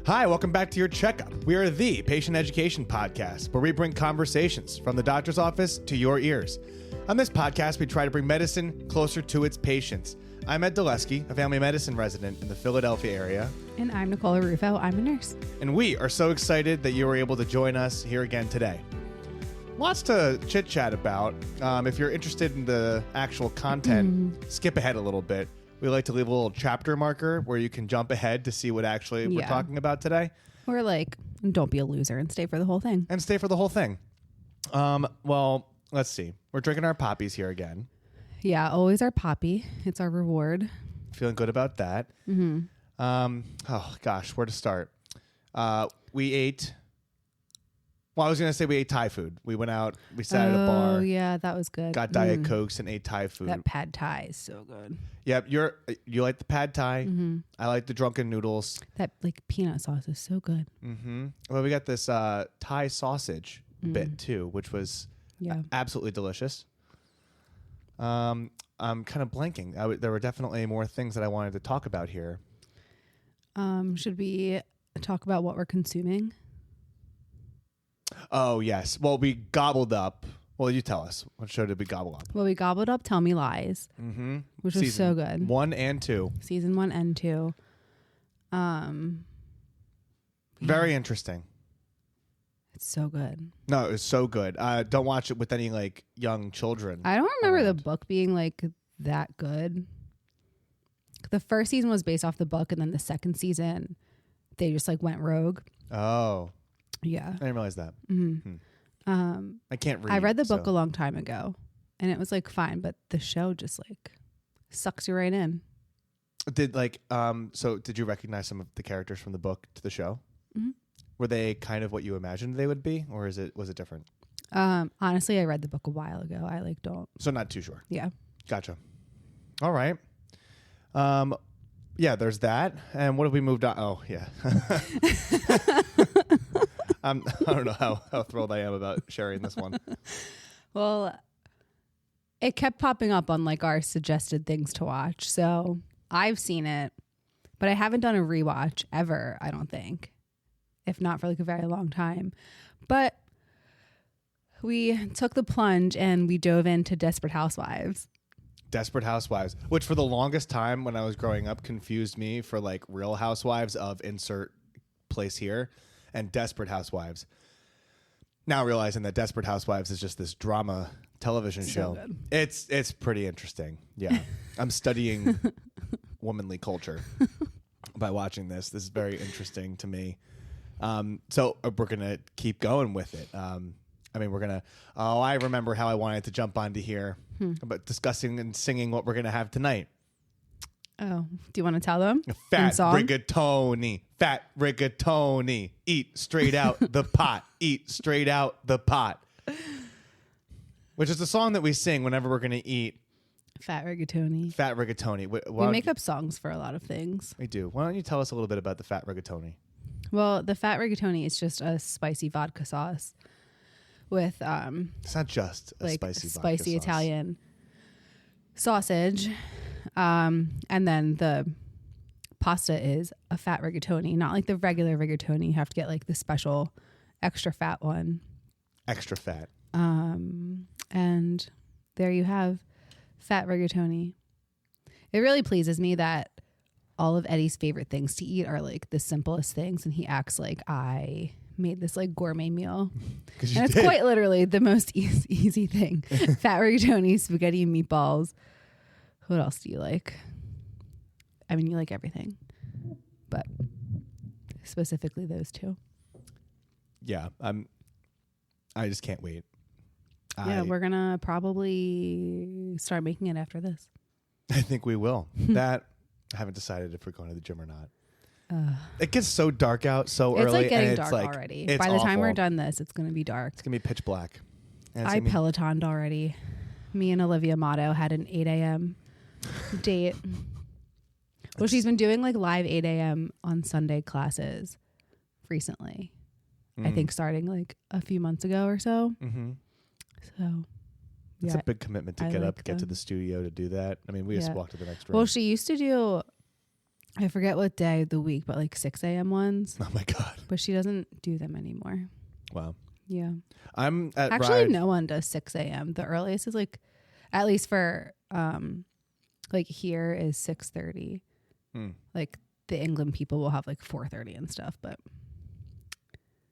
Hi, welcome back to Your Checkup. We are the patient education podcast where we bring conversations from the doctor's office to your ears. On this podcast, we try to bring medicine closer to its patients. I'm Ed Dulesky, a family medicine resident in the Philadelphia area. And I'm Nicole Rufo. I'm a nurse. And we are so excited that you were able to join us here again today. Lots to chit-chat about. If you're interested in the actual content, skip ahead a little bit. We like to leave a little chapter marker where you can jump ahead to see what actually we're talking about today. Or don't be a loser and stay for the whole thing. And stay for the whole thing. Well, let's see. We're drinking our poppies here again. Yeah, always our poppy. It's our reward. Feeling good about that. Mm-hmm. Oh, gosh, where to start? We ate... Well, I was going to say we ate Thai food. We went out, we sat at a bar. Oh, yeah, that was good. Got Diet Cokes and ate Thai food. That pad Thai is so good. Yep, you like the pad Thai. Mm-hmm. I like the drunken noodles. That peanut sauce is so good. Mm-hmm. Well, we got this Thai sausage bit too, which was absolutely delicious. I'm kind of blanking. There were definitely more things that I wanted to talk about here. Should we talk about what we're consuming? Oh, yes. Well, we gobbled up. Well, you tell us. What show did we gobble up? Well, we gobbled up Tell Me Lies, which was so good. 1 and 2. Season 1 and 2. Very interesting. It's so good. No, it was so good. Don't watch it with any young children. I don't remember the book being that good. The first season was based off the book, and then the second season, they just went rogue. Oh. Yeah. I didn't realize that. Mm-hmm. I can't read. I read the book a long time ago, and it was fine, but the show just sucks you right in. So did you recognize some of the characters from the book to the show? Mm-hmm. Were they kind of what you imagined they would be, or was it different? Honestly, I read the book a while ago. I don't. So not too sure. Yeah. Gotcha. All right. Yeah, there's that. And what have we moved on? Oh, yeah. I don't know how thrilled I am about sharing this one. Well, it kept popping up on our suggested things to watch. So I've seen it, but I haven't done a rewatch ever, I don't think. If not for a very long time. But we took the plunge and we dove into Desperate Housewives. Desperate Housewives, which for the longest time when I was growing up confused me for Real Housewives of insert place here and Desperate Housewives. Now realizing that Desperate Housewives is just this drama television show. Good. It's pretty interesting. Yeah. I'm studying womanly culture by watching this. This is very interesting to me. So we're going to keep going with it. We're going to... Oh, I remember how I wanted to jump onto here about discussing and singing what we're going to have tonight. Oh, do you want to tell them? Fat rigatoni. Eat straight out the pot. Eat straight out the pot. Which is the song that we sing whenever we're going to eat. Fat rigatoni. Fat rigatoni. We make up songs for a lot of things. We do. Why don't you tell us a little bit about the fat rigatoni? Well, the fat rigatoni is just a spicy vodka sauce with it's not just a spicy vodka sauce. Italian sausage, and then the pasta is a fat rigatoni, not the regular rigatoni. You have to get the special extra fat one. Extra fat. And there you have fat rigatoni. It really pleases me that all of Eddie's favorite things to eat are the simplest things, and he acts like I made this gourmet meal. And it's quite literally the most easy thing. Fat rigatoni, spaghetti and meatballs. What else do you like? I mean, you like everything, but specifically those two. Yeah, I just can't wait. Yeah, we're gonna probably start making it after this. I think we will. That I haven't decided if we're going to the gym or not. It gets so dark out so early. It's getting dark already. By the time we're done this, it's going to be dark. It's going to be pitch black. I Pelotoned already. Me and Olivia Motto had an 8 a.m. date. Well, she's been doing live 8 a.m. on Sunday classes recently. I think starting a few months ago or so. Mm-hmm. So it's a big commitment to get up, get to the studio to do that. I mean, we just walk to the next room. Well, she used to do I forget what day of the week, but like 6 a.m. ones. Oh my God. But she doesn't do them anymore. Wow. Yeah. I'm at Actually, Ride. no one does 6 a.m. The earliest is like, at least for like here is 6:30. Like the England people will have like 4:30 and stuff, but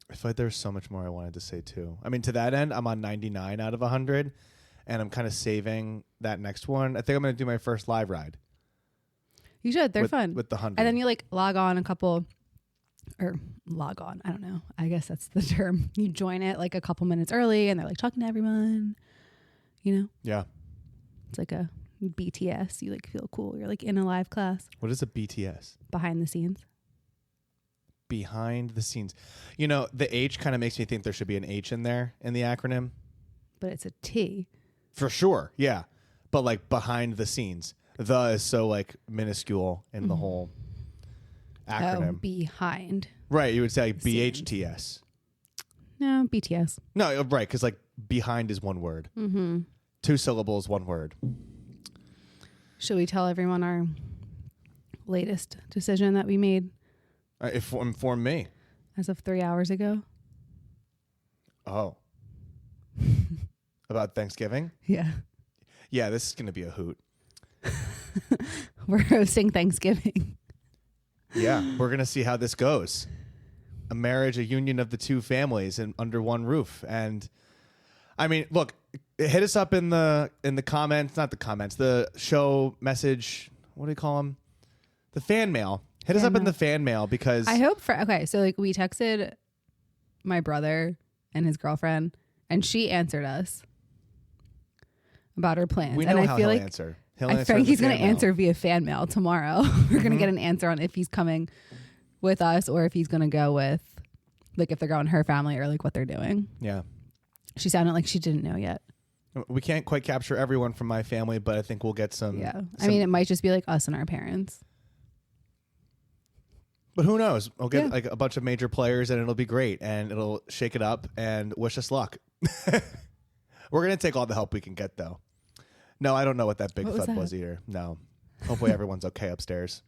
I feel like there's so much more I wanted to say too. I mean, to that end, I'm on 99 out of 100, and I'm kind of saving that next one. I think I'm going to do my first live ride. you should. They're fun. With the 100. And then you like log on. I don't know. I guess that's the term. You join it like a couple minutes early and they're like talking to everyone, you know? Yeah. It's like a BTS. You like feel cool. You're like in a live class. What is a BTS? Behind the scenes. Behind the scenes. You know, the H kind of makes me think there should be an H in there in the acronym. But it's a T. For sure. Yeah. But like behind the scenes. The is so like minuscule in the whole acronym. Oh, behind. Right. You would say like Scenes. BHTS. No, BTS. No, right. Because like behind is one word. 2 syllables, one word. Should we tell everyone our latest decision that we made Inform me. as of 3 hours ago? Oh. About Thanksgiving? Yeah. Yeah, this is going to be a hoot. We're hosting Thanksgiving. Yeah, we're going to see how this goes. A marriage, a union of the two families under one roof. And I mean, look, hit us up in the comments, not the comments, the show message, what do you call them? The fan mail. Hit us up in the fan mail because I hope so like we texted my brother and his girlfriend and she answered us about her plans. we know and how I feel he'll like answer. I feel like he's going to answer via fan mail tomorrow. We're going to get an answer on if he's coming with us or if he's going to go with, like, if they're going her family or like what they're doing. Yeah. She sounded like she didn't know yet. We can't quite capture everyone from my family, but I think we'll get some. Yeah. I mean, it might just be like us and our parents. But who knows? We'll get like a bunch of major players and it'll be great and it'll shake it up and wish us luck. We're going to take all the help we can get, though. No, I don't know what that big thud was either. No. Hopefully everyone's okay upstairs.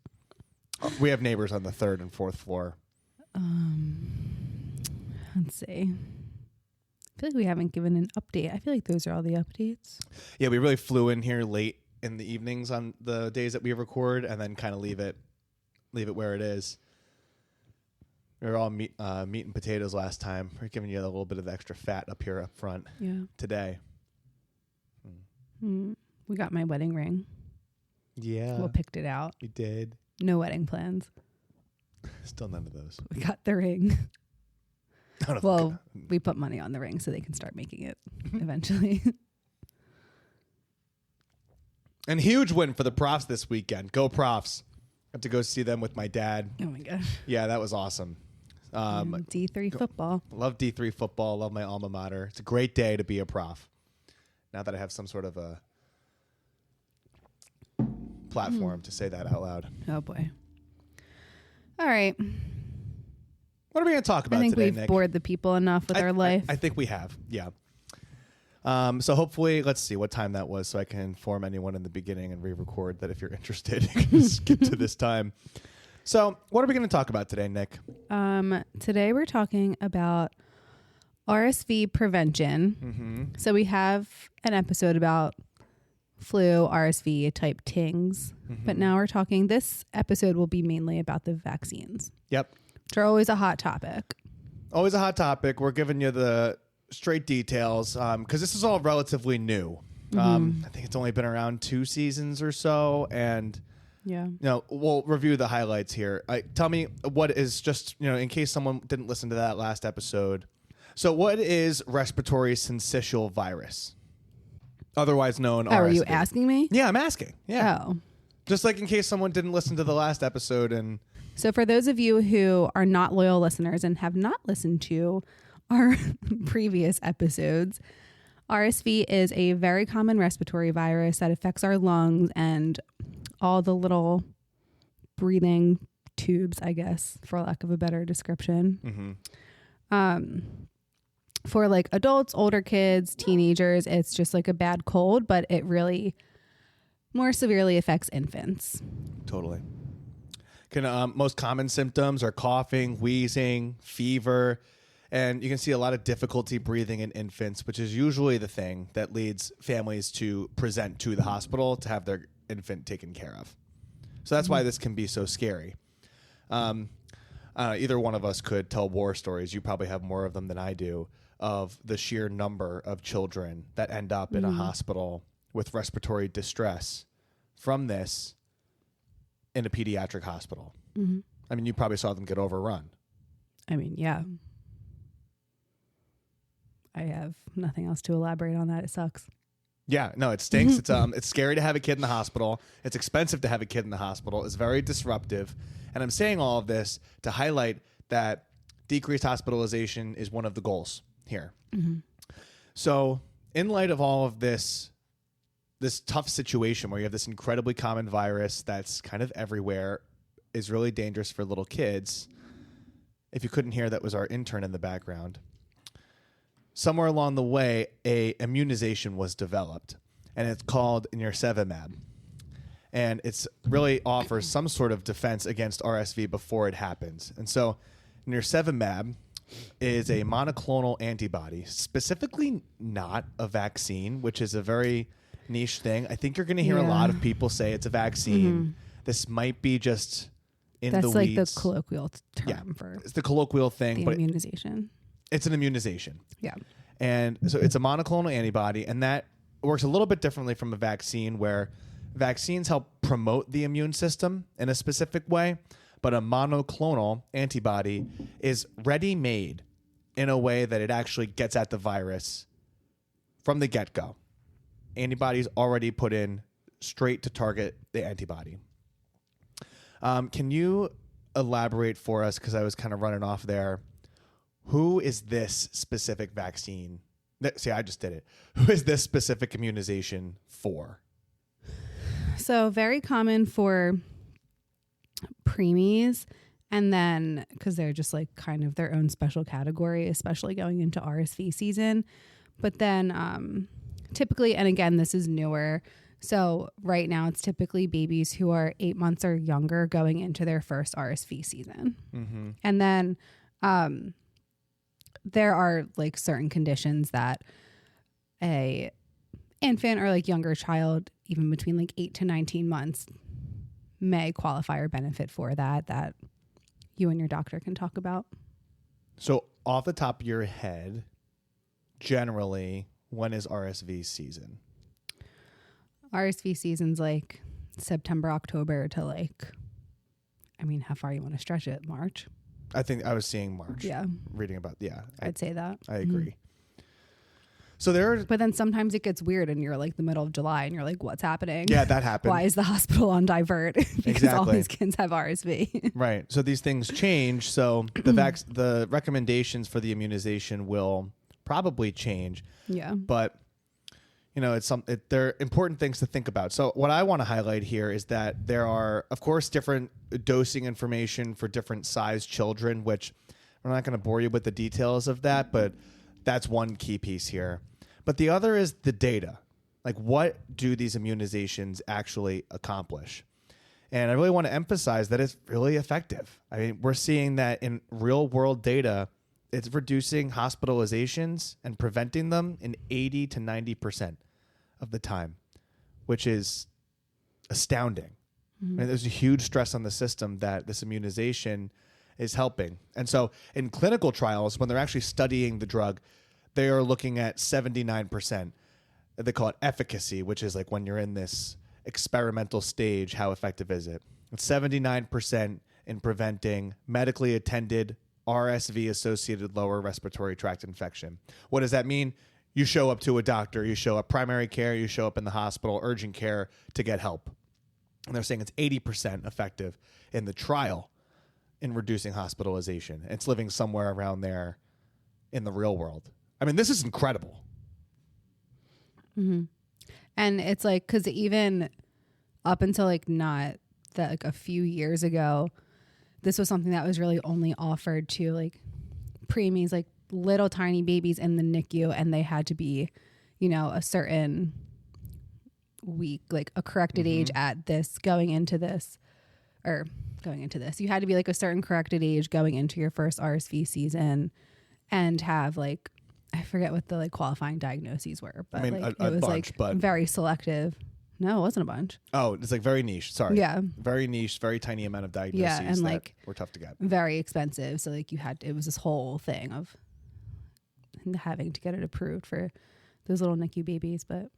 We have neighbors on the 3rd and 4th floor. Let's see. I feel like we haven't given an update. I feel like those are all the updates. Yeah, we really flew in here late in the evenings on the days that we record and then kind of leave it where it is. We were all meat and potatoes last time. We're giving you a little bit of extra fat up here up front today. We got my wedding ring. Yeah. We picked it out. We did. No wedding plans. Still none of those. We got the ring. Well, God. we put money on the ring so they can start making it eventually. And huge win for the Profs this weekend. Go Profs. Got to go see them with my dad. Oh my gosh. Yeah, that was awesome. D3 football. Love D3 football. Love my alma mater. It's a great day to be a prof. Now that I have some sort of a platform to say that out loud. Oh boy. All right. What are we going to talk about I think today, we've Nick? bored the people enough with our life. I think we have. Yeah. So hopefully, let's see what time that was so I can inform anyone in the beginning and re-record that if you're interested, you can skip to this time. So what are we going to talk about today, Nick? Today we're talking about RSV prevention. So we have an episode about flu, RSV type tings, but now we're talking, this episode will be mainly about the vaccines. Yep. Which are always a hot topic. Always a hot topic. We're giving you the straight details because this is all relatively new. I think it's only been around 2 seasons or so, and we'll review the highlights here. Tell me what is just in case someone didn't listen to that last episode. So, what is respiratory syncytial virus, otherwise known? Oh, RSV? are you asking me? Yeah, I'm asking. Yeah, Oh. Just like in case someone didn't listen to the last episode and. So for those of you who are not loyal listeners and have not listened to our previous episodes, RSV is a very common respiratory virus that affects our lungs and all the little breathing tubes, I guess, for lack of a better description. For like adults, older kids, teenagers, it's just like a bad cold, but it really more severely affects infants. Totally. Most common symptoms are coughing, wheezing, fever, and you can see a lot of difficulty breathing in infants, which is usually the thing that leads families to present to the hospital to have their infant taken care of. So that's why this can be so scary. Either one of us could tell war stories. You probably have more of them than I do, of the sheer number of children that end up in a hospital with respiratory distress from this in a pediatric hospital. I mean, you probably saw them get overrun. I mean, yeah. I have nothing else to elaborate on that. It sucks. Yeah, no, it stinks. It's scary to have a kid in the hospital. It's expensive to have a kid in the hospital. It's very disruptive. And I'm saying all of this to highlight that decreased hospitalization is one of the goals here. So in light of all of this tough situation where you have this incredibly common virus that's kind of everywhere, is really dangerous for little kids. If you couldn't hear, that was our intern in the background. Somewhere along the way, a immunization was developed, and it's called Nirsevimab. And it's really offers some sort of defense against RSV before it happens. And so Nirsevimab is a monoclonal antibody, specifically not a vaccine, which is a very niche thing. I think you're going to hear a lot of people say it's a vaccine. This might be just in the weeds. That's like the colloquial term for it's the colloquial thing, the immunization. It's an immunization. Yeah. And so it's a monoclonal antibody, and that works a little bit differently from a vaccine, where vaccines help promote the immune system in a specific way, but a monoclonal antibody is ready-made in a way that it actually gets at the virus from the get-go. Antibodies already put in straight to target the antibody. Can you elaborate for us, because I was kind of running off there, who is this specific vaccine? See, I just did it. Who is this specific immunization for? So very common for preemies, and then because they're just like kind of their own special category, especially going into RSV season. But then typically, and again, this is newer. So right now it's typically babies who are 8 months or younger going into their first RSV season. And then there are like certain conditions that a infant or like younger child, even between like 8 to 19 months, may qualify or benefit for that you and your doctor can talk about. So off the top of your head, generally, when is RSV season? RSV season's like September, October to like, I mean, how far you want to stretch it? March? I think I was seeing March. Yeah. Reading about, I'd say that. I agree. So but then sometimes it gets weird and you're like the middle of July and you're like, what's happening? Yeah, that happened. Why is the hospital on divert? Because all these kids have RSV. Right. So these things change. So the recommendations for the immunization will probably change. Yeah. But they're important things to think about. So what I want to highlight here is that there are, of course, different dosing information for different size children, which I'm not going to bore you with the details of that, but that's one key piece here. But the other is the data. Like, what do these immunizations actually accomplish? And I really want to emphasize that it's really effective. I mean, we're seeing that in real world data, it's reducing hospitalizations and preventing them in 80 to 90% of the time, which is astounding. I mean, there's a huge stress on the system that this immunization is helping. And so in clinical trials, when they're actually studying the drug, they are looking at 79%. They call it efficacy, which is like when you're in this experimental stage, how effective is it? It's 79% in preventing medically attended RSV-associated lower respiratory tract infection. What does that mean? You show up to a doctor, you show up primary care, you show up in the hospital, urgent care to get help. And they're saying it's 80% effective in the trial in reducing hospitalization. It's living somewhere around there in the real world. I mean, this is incredible. And it's like, because even up until like not that, like a few years ago, this was something that was really only offered to like preemies, like little tiny babies in the NICU, and they had to be, a certain week, like a corrected age at this, going into this, or going into this, you had to be like a certain corrected age going into your first RSV season and have like, I forget what the like qualifying diagnoses were, but I mean, like a it was bunch, like but very selective. No, it wasn't a bunch. oh, it's like very niche. Sorry. Yeah. Very niche, very tiny amount of diagnoses Yeah, and that like were tough to get. very expensive. So like it was this whole thing of having to get it approved for those little NICU babies, but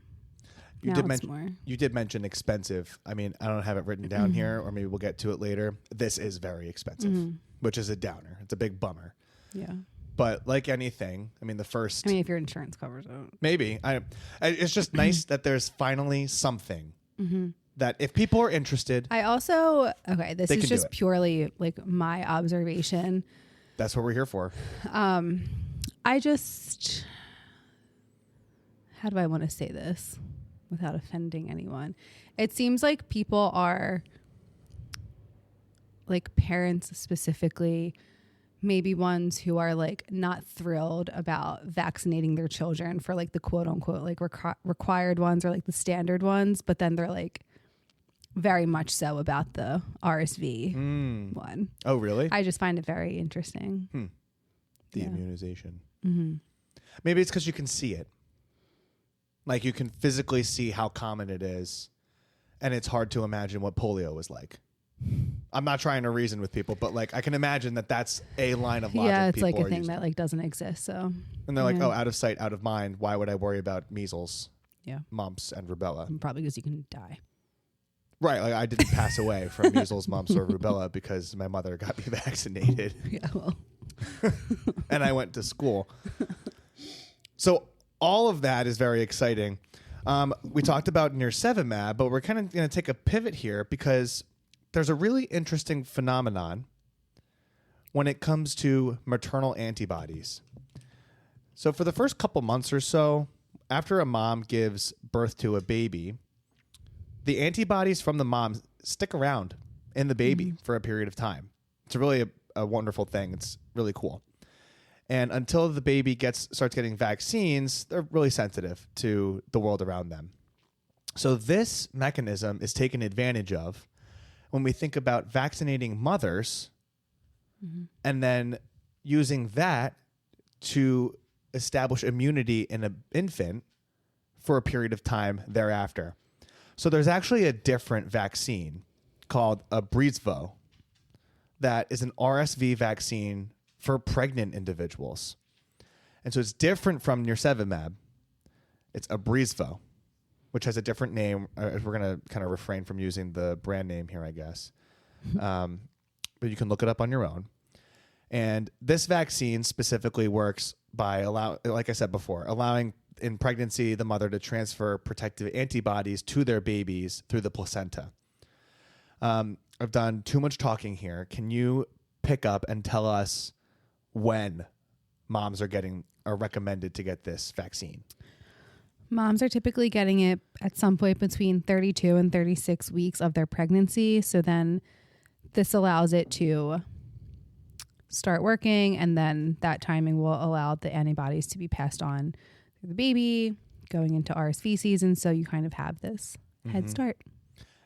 You now did it's mention more. you did mention expensive. I mean, I don't have it written down Mm-hmm. here, or maybe we'll get to it later. This is very expensive, which is a downer. It's a big bummer. Yeah. But like anything, I mean, the first I mean, if your insurance covers it. maybe it's just nice that there's finally something that if people are interested, I also, okay, this They is can do just it. purely like my observation. that's what we're here for. I just, how do I want to say this without offending anyone? It seems like people are, like parents specifically, maybe ones who are like not thrilled about vaccinating their children for like the quote unquote like required ones or like the standard ones, but then they're like very much so about the RSV one. Oh, really? I just find it very interesting. The Yeah. immunization. Mm-hmm. Maybe it's because you can see it. Like you can physically see how common it is, and it's hard to imagine what polio was like. I'm not trying to reason with people, but like I can imagine that that's a line of logic. Yeah, it's people like a are thing used that to. like doesn't exist. So, And they're like, yeah. oh, out of sight, out of mind. Why would I worry about measles, Yeah, mumps, and rubella? probably because you can die. Right. Like I didn't pass away from measles, mumps, or rubella because my mother got me vaccinated Yeah, well, and I went to school. So all of that is very exciting. We talked about Nirsevimab, but we're kind of going to take a pivot here because there's a really interesting phenomenon when it comes to maternal antibodies. So for the first couple months or so, after a mom gives birth to a baby, the antibodies from the mom stick around in the baby for a period of time. It's really a wonderful thing. It's really cool. And until the baby starts getting vaccines, they're really sensitive to the world around them. So this mechanism is taken advantage of when we think about vaccinating mothers and then using that to establish immunity in an infant for a period of time thereafter. So there's actually a different vaccine called a BreezVow that is an RSV vaccine for pregnant individuals. And so it's different from Nirsevimab. It's a BreezVow, which has a different name. We're going to kind of refrain from using the brand name here, I guess. But you can look it up on your own. And this vaccine specifically works by like I said before, allowing in pregnancy the mother to transfer protective antibodies to their babies through the placenta. I've done too much talking here. Can you pick up and tell us when moms are recommended to get this vaccine? moms are typically getting it at some point between 32 and 36 weeks of their pregnancy. So then this allows it to start working, and then that timing will allow the antibodies to be passed on through the baby going into RSV season. So you kind of have this head start.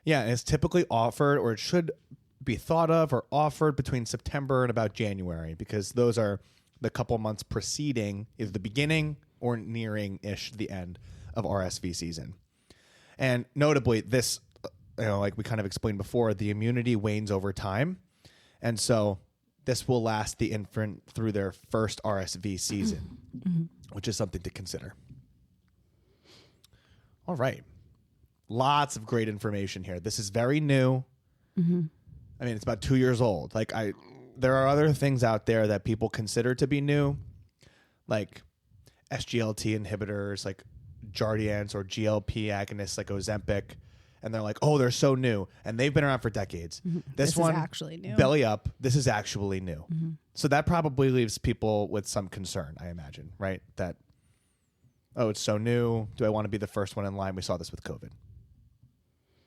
Yeah, and it's typically offered, or it should be thought of or offered between September and about January, because those are the couple months preceding either the beginning or nearing-ish the end of RSV season. And notably, this, like we kind of explained before, the immunity wanes over time. And so this will last the infant through their first RSV season, which is something to consider. All right. Lots of great information here. This is very new. I mean, it's about 2 years old. There are other things out there that people consider to be new, like SGLT inhibitors, like Jardiance, or GLP agonists like Ozempic. And they're like, oh, they're so new. And they've been around for decades. This one, is actually new. Belly up, this is actually new. So that probably leaves people with some concern, I imagine, right? That, oh, it's so new. Do I want to be the first one in line? We saw this with COVID.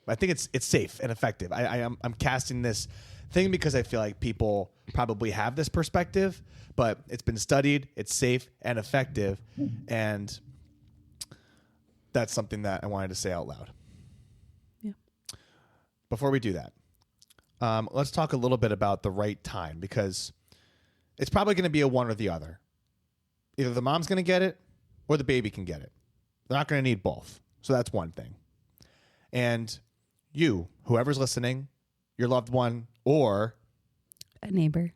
I think it's safe and effective. I'm casting this thing because I feel like people probably have this perspective, but it's been studied, it's safe and effective, and that's something that I wanted to say out loud. Yeah. Before we do that, let's talk a little bit about the right time, because it's probably going to be a one or the other. Either the mom's going to get it or the baby can get it. They're not going to need both. So that's one thing. And you, whoever's listening, your loved one or a neighbor,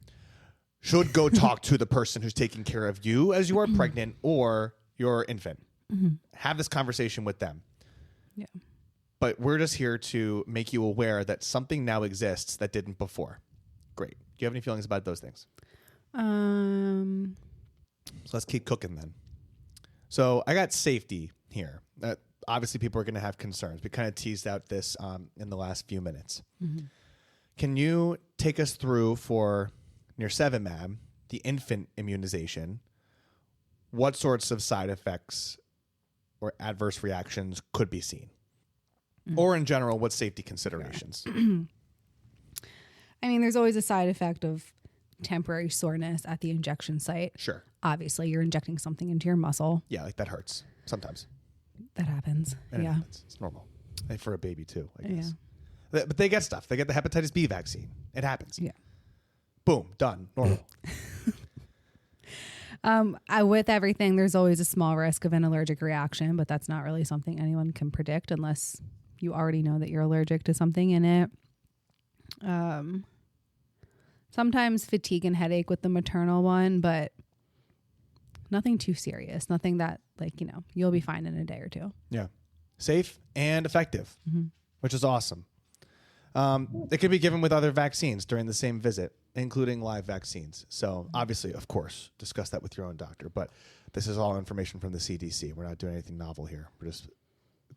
should go talk to the person who's taking care of you as you are pregnant or your infant. Have this conversation with them. Yeah. But we're just here to make you aware that something now exists that didn't before. Great. Do you have any feelings about those things? So let's keep cooking then. So I got safety here. Obviously, people are going to have concerns. We kind of teased out this in the last few minutes. Can you take us through for Nirsevimab, the infant immunization, what sorts of side effects or adverse reactions could be seen? Or in general, what safety considerations? I mean, there's always a side effect of temporary soreness at the injection site. Sure. Obviously, you're injecting something into your muscle. Yeah, like that hurts sometimes. That happens. And yeah. It's normal. And for a baby too, I guess. Yeah. But they get stuff. They get the hepatitis B vaccine. It happens. Yeah. Boom. Done. Normal. With everything, there's always a small risk of an allergic reaction, but that's not really something anyone can predict unless you already know that you're allergic to something in it. Sometimes fatigue and headache with the maternal one, but nothing too serious. Nothing that, you'll be fine in a day or two. Yeah. Safe and effective, which is awesome. It could be given with other vaccines during the same visit, including live vaccines. So obviously, of course, discuss that with your own doctor. But this is all information from the CDC. We're not doing anything novel here. We're just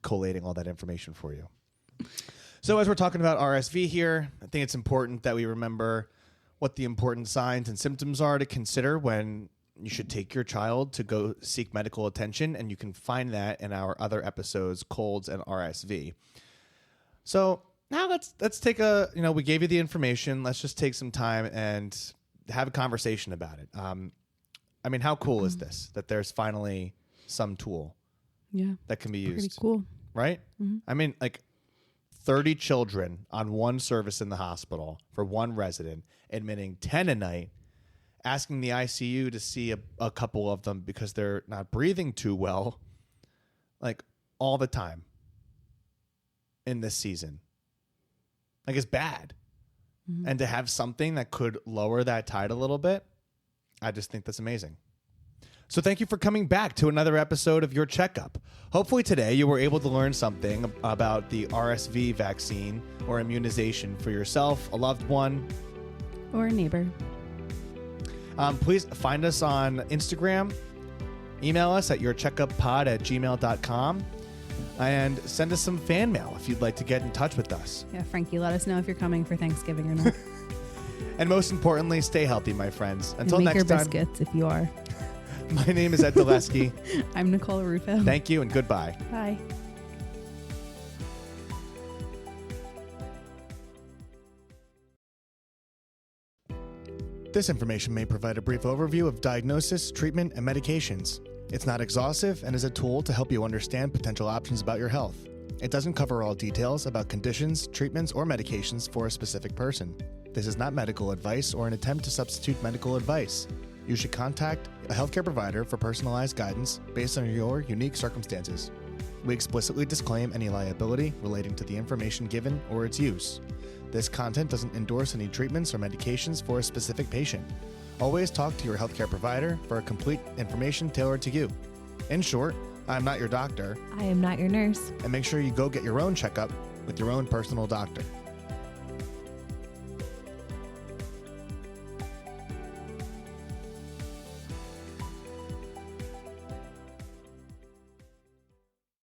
collating all that information for you. So as we're talking about RSV here, I think it's important that we remember what the important signs and symptoms are to consider when you should take your child to go seek medical attention. And you can find that in our other episodes, colds and RSV. So now let's take we gave you the information. Let's just take some time and have a conversation about it. I mean, how cool is this that there's finally some tool that can be used? Pretty cool. Right? I mean, 30 children on one service in the hospital for one resident, admitting 10 a night, asking the ICU to see a couple of them because they're not breathing too well, all the time in this season. It's bad. And to have something that could lower that tide a little bit, I just think that's amazing. So thank you for coming back to another episode of Your Checkup. Hopefully today you were able to learn something about the RSV vaccine or immunization for yourself, a loved one, or a neighbor. Please find us on Instagram. Email us at yourcheckuppod@gmail.com. And send us some fan mail if you'd like to get in touch with us. Yeah, Frankie, let us know if you're coming for Thanksgiving or not. And most importantly, stay healthy, my friends. Until and next make your time. biscuits if you are. My name is Ed Dulesky. I'm Nicole Rufo. Thank you and goodbye. Bye. This information may provide a brief overview of diagnosis, treatment, and medications. It's not exhaustive and is a tool to help you understand potential options about your health. It doesn't cover all details about conditions, treatments, or medications for a specific person. This is not medical advice or an attempt to substitute medical advice. You should contact a healthcare provider for personalized guidance based on your unique circumstances. We explicitly disclaim any liability relating to the information given or its use. This content doesn't endorse any treatments or medications for a specific patient. Always talk to your healthcare provider for complete information tailored to you. In short, I'm not your doctor. I am not your nurse. And make sure you go get your own checkup with your own personal doctor.